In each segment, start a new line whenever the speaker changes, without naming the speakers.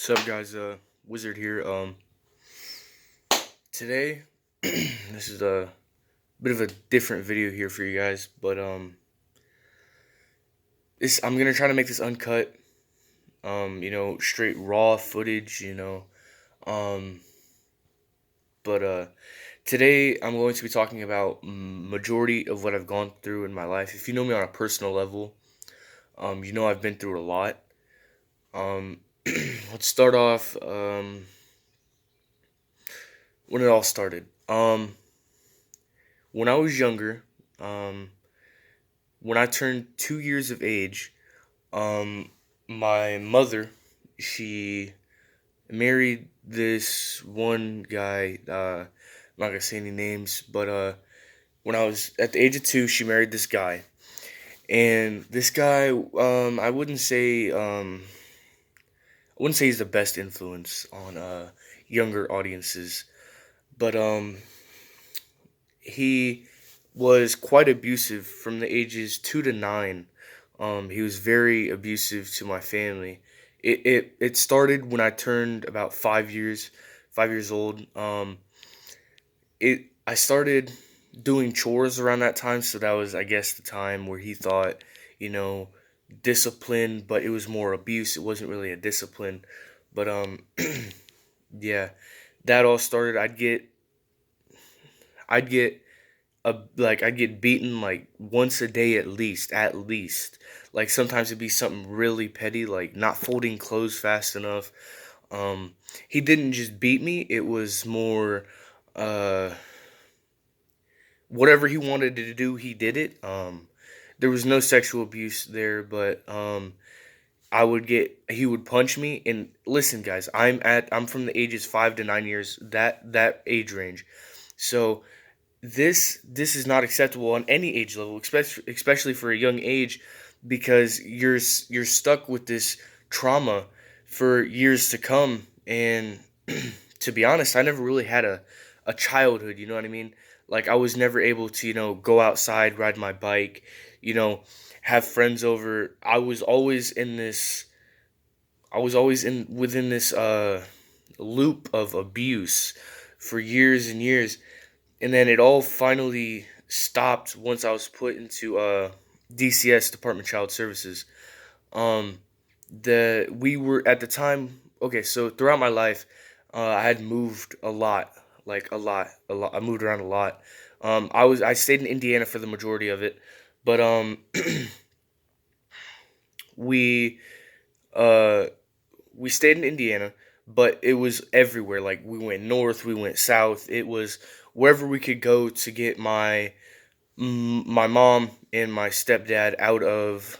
What's up, guys? Wizard here. Today, this is a bit of a different video here for you guys, but this I'm gonna try to make this uncut. Straight raw footage. Um, but today I'm going to be talking about majority of what I've gone through in my life. If you know me on a personal level, you know I've been through a lot. Um, let's start off. When it all started. When I was younger, um, when I turned 2 years of age, um, my mother, she married this one guy. I'm not gonna say any names, but when I was at the age of 2, she married this guy, and this guy, I wouldn't say he's the best influence on younger audiences, but he was quite abusive from the ages 2 to 9. He was very abusive to my family. It started when I turned about 5 years old. It I started doing chores around that time, so that was, I guess, the time where he thought, you know, discipline, but it was more abuse. It wasn't really a discipline, but yeah, that all started. I'd get I'd get beaten like once a day at least. Like sometimes it'd be something really petty, like not folding clothes fast enough. Um, he didn't just beat me; it was more, uh, whatever he wanted to do, he did it. There was no sexual abuse there, but he would punch me. And listen, guys, I'm from the ages 5 to 9 years, that age range. So this is not acceptable on any age level, especially for a young age, because you're stuck with this trauma for years to come. And to be honest, I never really had a childhood. You know what I mean? Like I was never able to go outside, ride my bike, you know, have friends over. I was always in within this loop of abuse for years and years, and then it all finally stopped once I was put into DCS, Department of Child Services. Um, the we were at the time. Okay, so throughout my life, I had moved a lot, like a lot. I moved around a lot. I stayed in Indiana for the majority of it, but we uh we stayed in Indiana, but it was everywhere. Like we went north, we went south. It was wherever we could go to get my mom and my stepdad out of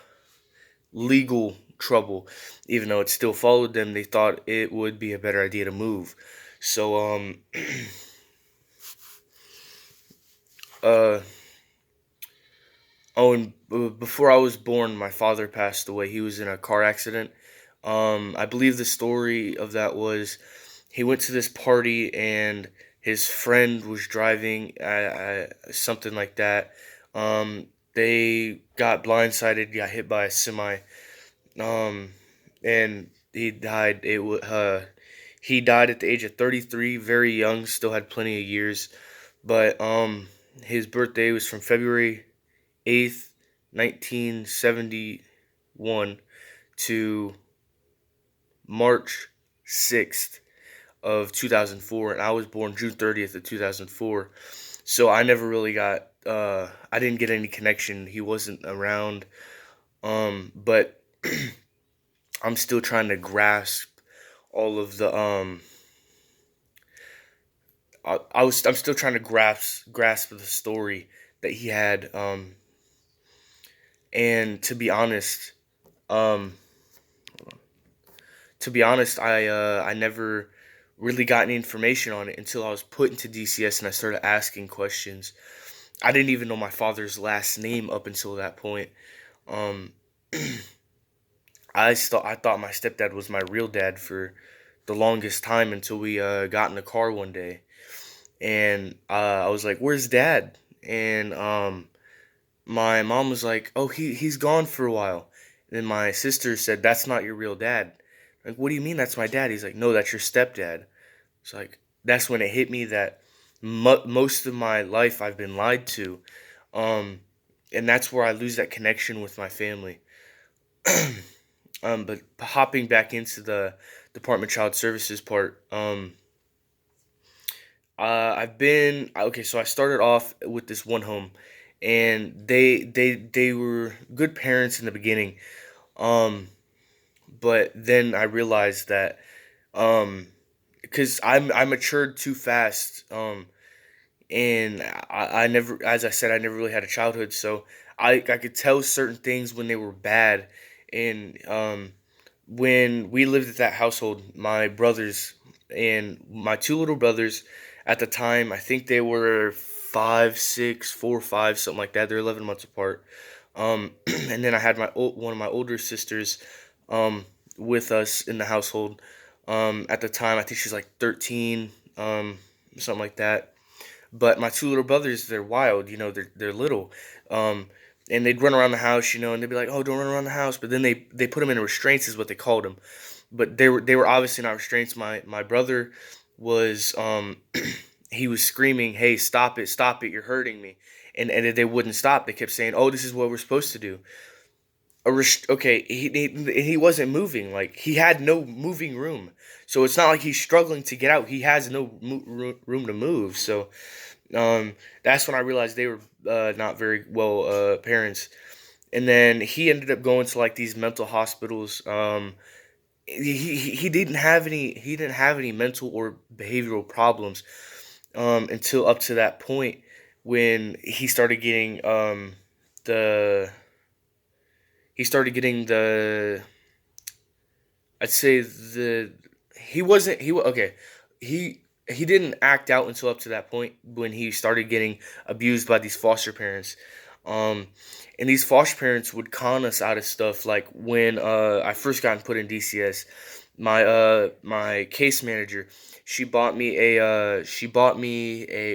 legal trouble. Even though it still followed them, they thought it would be a better idea to move. So uh oh, and before I was born, my father passed away. He was in a car accident. I believe the story of that was he went to this party and his friend was driving, something like that. They got blindsided, got hit by a semi, um, and he died at the age of 33, very young, still had plenty of years. But his birthday was from February 8th, 1971 to March 6th of 2004, and I was born June 30th of 2004. So I never really I didn't get any connection. He wasn't around. But I'm still trying to grasp all of the I'm still trying to grasp the story that he had. And um to be honest, I never really got any information on it until I was put into DCS and I started asking questions. I didn't even know my father's last name up until that point. Um, I thought my stepdad was my real dad for the longest time until we got in the car one day, and I was like, "Where's dad?" And my mom was like, "Oh, he's gone for a while." And then my sister said, "That's not your real dad." Like, what do you mean that's my dad? He's like, no, that's your stepdad. It's like, that's when it hit me that most of my life I've been lied to. Um, and that's where I lose that connection with my family. But hopping back into the Department of Child Services part, I've been okay. So I started off with this one home, and they were good parents in the beginning. Um, but then I realized that um, because I matured too fast. And I never, as I said, I never really had a childhood, so I could tell certain things when they were bad. And when we lived at that household, my brothers and my two little brothers at the time, I think they were 5, 6, 4, 5, something like that. They're 11 months apart. And then I had one of my older sisters um, with us in the household. At the time, I think she's like 13, something like that. But my two little brothers, they're wild, they're little. Um, and they'd run around the house, and they'd be like, "Oh, don't run around the house." But then they put them in restraints, is what they called them. But they were obviously not restraints. My brother was he was screaming, "Hey, stop it, you're hurting me," and they wouldn't stop. They kept saying, "Oh, this is what we're supposed to do." Okay, he wasn't moving. Like, he had no moving room, so it's not like he's struggling to get out. He has no room to move. So that's when I realized they were not very well parents. And then he ended up going to like these mental hospitals. He didn't have any mental or behavioral problems until up to that point when the he started getting the I'd say the he wasn't he wa- okay he didn't act out until up to that point when he started getting abused by these foster parents. Um, and these foster parents would con us out of stuff like when I first got put in DCS, my case manager, she bought me a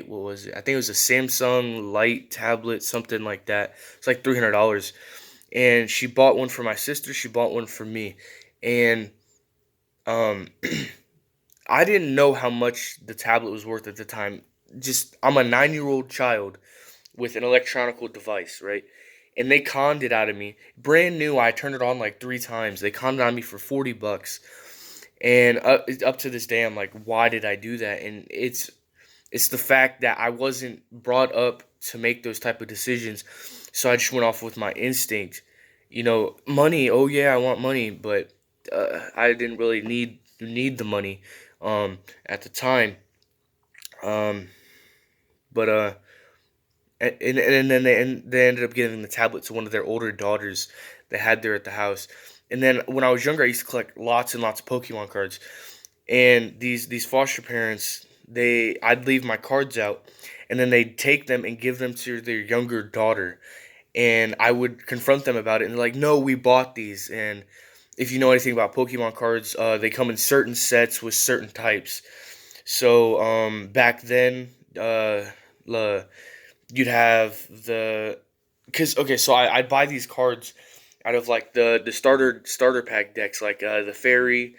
what was it? I think it was a Samsung Light tablet, something like that. It's like $300. And she bought one for my sister, she bought one for me. And um I didn't know how much the tablet was worth at the time. Just, I'm a 9-year-old child with an electronical device, right? And they conned it out of me. Brand new, I turned it on like 3 times. They conned it on me for $40. And up to this day, I'm like, why did I do that? And it's the fact that I wasn't brought up to make those type of decisions. So I just went off with my instinct. Money, oh yeah, I want money, but I didn't really need the money at the time. Um, but and then they ended up giving the tablet to one of their older daughters they had there at the house. And then when I was younger, I used to collect lots and lots of Pokemon cards. And these foster parents, I'd leave my cards out, and then they'd take them and give them to their younger daughter. And I would confront them about it, and they're like, "No, we bought these." And if you know anything about Pokemon cards, they come in certain sets with certain types. So back then, uh, you'd have because okay, so I'd buy these cards out of like the starter pack decks, like the fairy.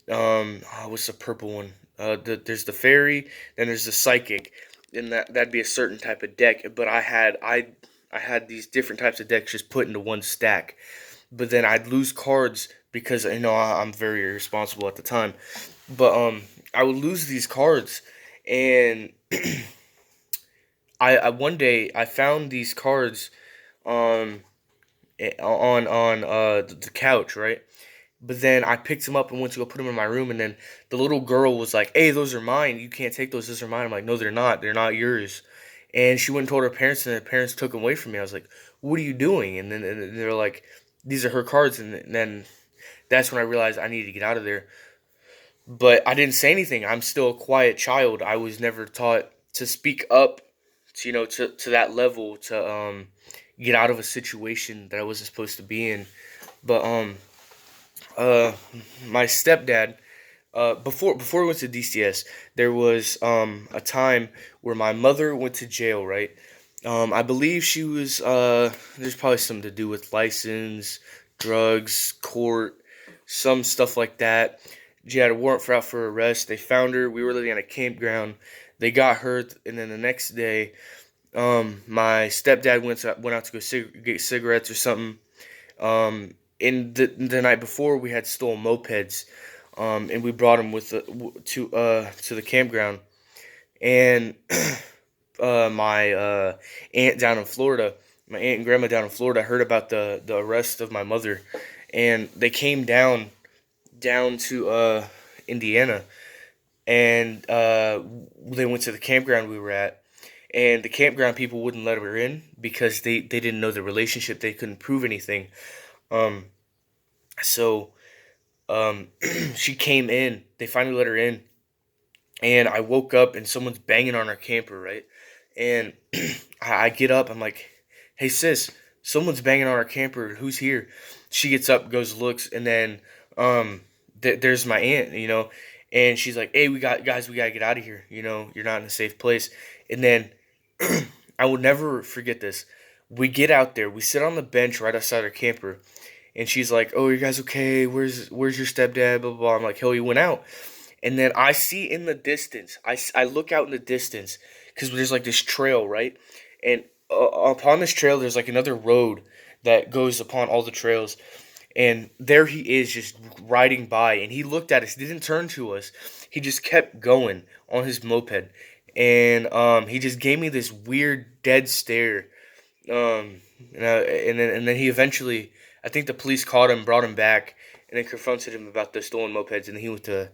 What's the purple one? There's the fairy, then there's the psychic, and that'd be a certain type of deck. But I had these different types of decks just put into one stack. But then I'd lose cards because I'm very irresponsible at the time. But I would lose these cards, and I one day I found these cards um on the couch, right? But then I picked them up and went to go put them in my room, and then the little girl was like, "Hey, those are mine. You can't take those. Those are mine." I'm like, "No, they're not. They're not yours." And she went and told her parents, and the parents took them away from me. I was like, "What are you doing?" And they're like, "These are her cards." And then that's when I realized I needed to get out of there. But I didn't say anything. I'm still a quiet child. I was never taught to speak up, to that level, to get out of a situation that I wasn't supposed to be in. But uh my stepdad, before we went to DCS, there was a time where my mother went to jail, right? I believe she was there's probably something to do with license, drugs, court, some stuff like that. She had a warrant out for arrest. They found her. We were living at a campground. They got her, and then the next day, my stepdad went out to go get cigarettes or something. In the night before, we had stolen mopeds, and we brought them to the campground. And my aunt down in Florida, my aunt and grandma down in Florida, heard about the arrest of my mother, and they came down to Indiana, and they went to the campground we were at, and the campground people wouldn't let her in because they didn't know the relationship. They couldn't prove anything. Um, so she came in. They finally let her in, and I woke up and someone's banging on our camper, right? And I get up. I'm like, "Hey sis, someone's banging on our camper. Who's here?" She gets up, goes, looks, and then um, there's my aunt, and she's like, "Hey, we gotta get out of here. You're not in a safe place." And then I will never forget this. We get out there. We sit on the bench right outside our camper, and she's like, "Oh, you guys okay? Where's your stepdad?" Blah blah blah. I'm like, "Hell, he went out." And then I see in the distance, I look out in the distance because there's like this trail, right? And upon this trail, there's like another road that goes upon all the trails. And there he is just riding by. And he looked at us, didn't turn to us. He just kept going on his moped. And he just gave me this weird dead stare. And then he eventually, I think the police caught him, brought him back, and then confronted him about the stolen mopeds, and he went to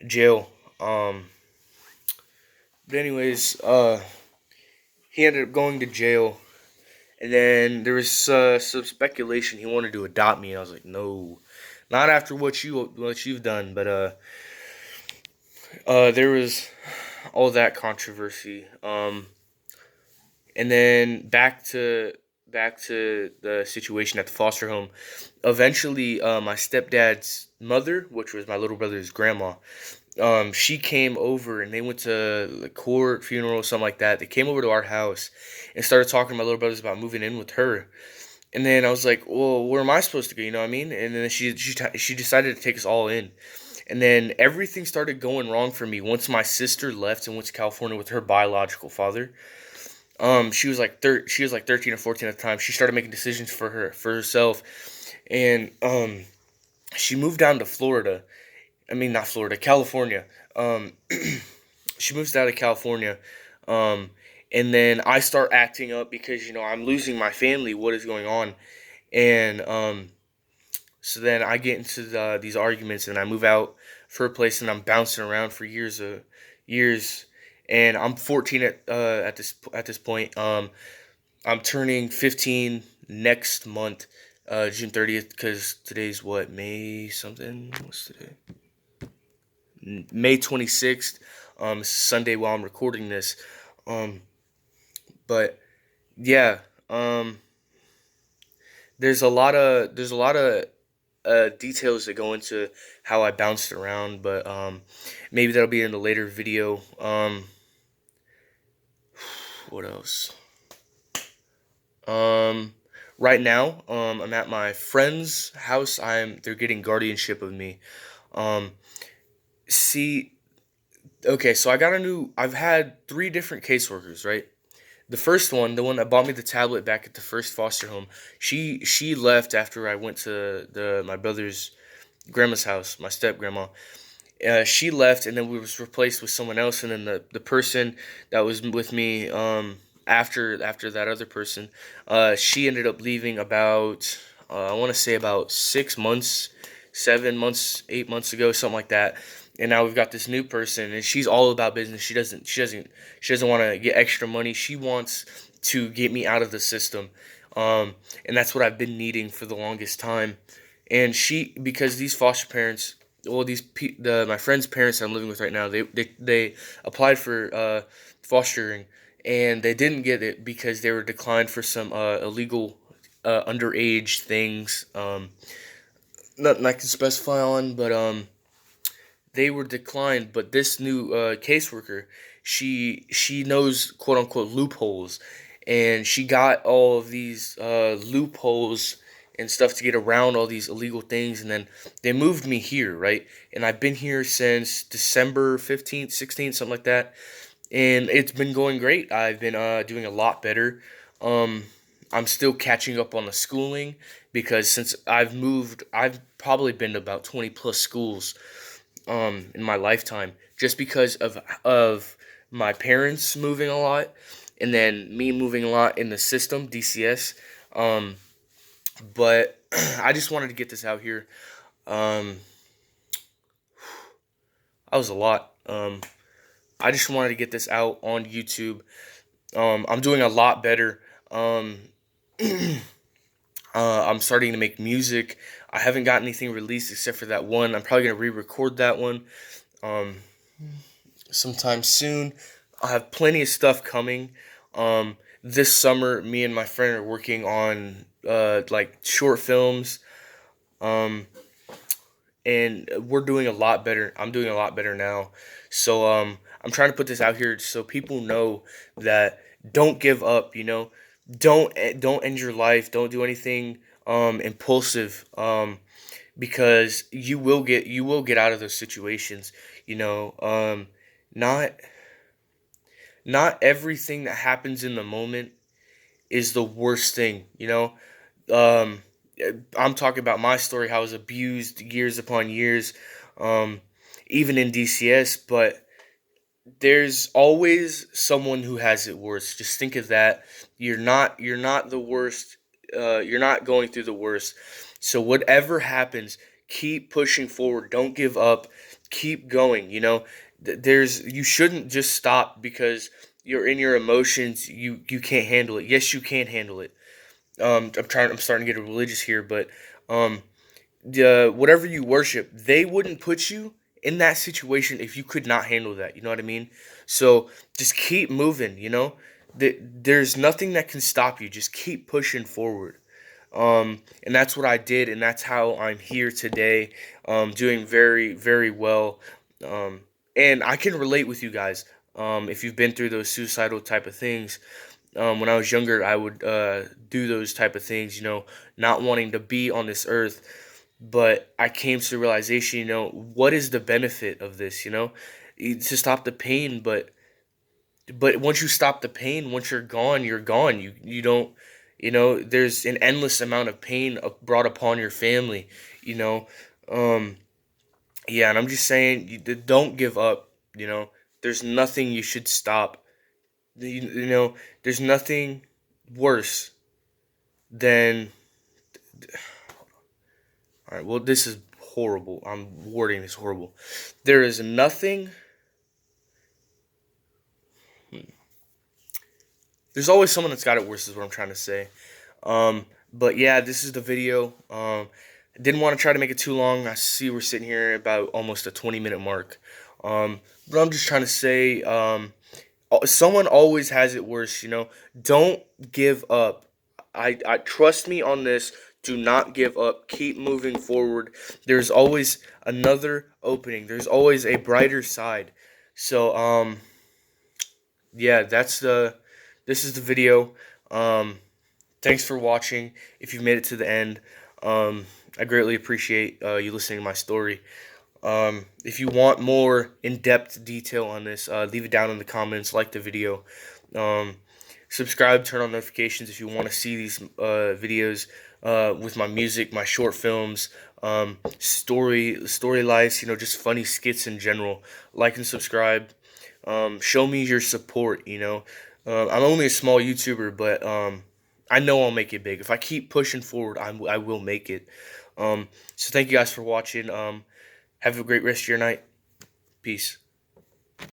jail. But anyways, he ended up going to jail, and then there was some speculation he wanted to adopt me, and I was like, no, not after what you've done. But there was all that controversy. And then back to the situation at the foster home. Eventually, my stepdad's mother, which was my little brother's grandma, she came over and they went to the court, funeral, something like that. They came over to our house and started talking to my little brothers about moving in with her. And then I was like, well, where am I supposed to go? You know what I mean? And then she decided to take us all in. And then everything started going wrong for me once my sister left and went to California with her biological father. She was like 13 or 14 at the time. She started making decisions for herself, and she moved down to Florida. I mean, not Florida, California. Um, she moves down to California, um, and then I start acting up because I'm losing my family. What is going on? And so then I get into these arguments, and I move out for a place, and I'm bouncing around for years. And I'm 14 at this point. I'm turning 15 next month, June 30th, because today's what, May something? What's today? May 26th. It's Sunday while I'm recording this. Um, but yeah, there's a lot of details that go into how I bounced around, but maybe that'll be in a later video. What else? Um, right now, I'm at my friend's house. They're getting guardianship of me. Um, see, okay, so I've had three different caseworkers, right? The first one, the one that bought me the tablet back at the first foster home, she left after I went to my brother's grandma's house, my step grandma. She left, and then we was replaced with someone else, and then the person that was with me after that other person, she ended up leaving about I want to say about 6 months, 7 months, 8 months ago, something like that. And now we've got this new person, and she's all about business. She doesn't want to get extra money. She wants to get me out of the system, and that's what I've been needing for the longest time. And because these foster parents, well, my friend's parents I'm living with right now, they applied for fostering, and they didn't get it because they were declined for some illegal underage things. Nothing I can specify on, but they were declined. But this new caseworker, she knows quote unquote loopholes, and she got all of these loopholes and stuff to get around all these illegal things, and then they moved me here, right? And I've been here since December 15th, 16th, something like that, and it's been going great. I've been doing a lot better. Um, I'm still catching up on the schooling because since I've moved, I've probably been to about 20 plus schools in my lifetime, just because of my parents moving a lot, and then me moving a lot in the system, DCS. Um, but I just wanted to get this out here. Um, that was a lot. I just wanted to get this out on YouTube. I'm doing a lot better. Um, I'm starting to make music. I haven't got anything released except for that one. I'm probably gonna re-record that one um, sometime soon. I have plenty of stuff coming. This summer, me and my friend are working on like short films. Um, and we're doing a lot better. I'm doing a lot better now. So I'm trying to put this out here so people know that don't give up. Don't end your life. Don't do anything impulsive. Because you will get out of those situations. You know, not not everything that happens in the moment is the worst thing. Um, I'm talking about my story, how I was abused years upon years, um, even in DCS, but there's always someone who has it worse. Just think of that. You're not the worst. You're not going through the worst. So whatever happens, keep pushing forward. Don't give up. Keep going. You shouldn't just stop because you're in your emotions. You can't handle it. Yes, you can handle it. I'm starting to get religious here, but um, whatever you worship, they wouldn't put you in that situation if you could not handle that. You know what I mean? So just keep moving. There's nothing that can stop you. Just keep pushing forward. And that's what I did, and that's how I'm here today, doing very, very well. Um, and I can relate with you guys. If you've been through those suicidal type of things, when I was younger, I would do those type of things, not wanting to be on this earth. But I came to the realization, what is the benefit of this, to stop the pain. But once you stop the pain, once you're gone, you're gone. You don't, there's an endless amount of pain brought upon your family, you know. Um, yeah, and I'm just saying, don't give up. There's nothing you should stop. There's nothing worse than. All right, well, this is horrible. I'm wording this horrible. There is nothing. There's always someone that's got it worse, is what I'm trying to say. But yeah, this is the video. Didn't want to try to make it too long. I see we're sitting here about almost a 20-minute mark. But I'm just trying to say, someone always has it worse. Don't give up. I trust me on this. Do not give up. Keep moving forward. There's always another opening. There's always a brighter side. So yeah, this is the video. Thanks for watching. If you've made it to the end, I greatly appreciate you listening to my story. If you want more in-depth detail on this, leave it down in the comments. Like the video. Subscribe, turn on notifications if you want to see these videos with my music, my short films, story lives, just funny skits in general. Like and subscribe. Show me your support. I'm only a small YouTuber, but I know I'll make it big. If I keep pushing forward, I will make it. So thank you guys for watching. Have a great rest of your night. Peace.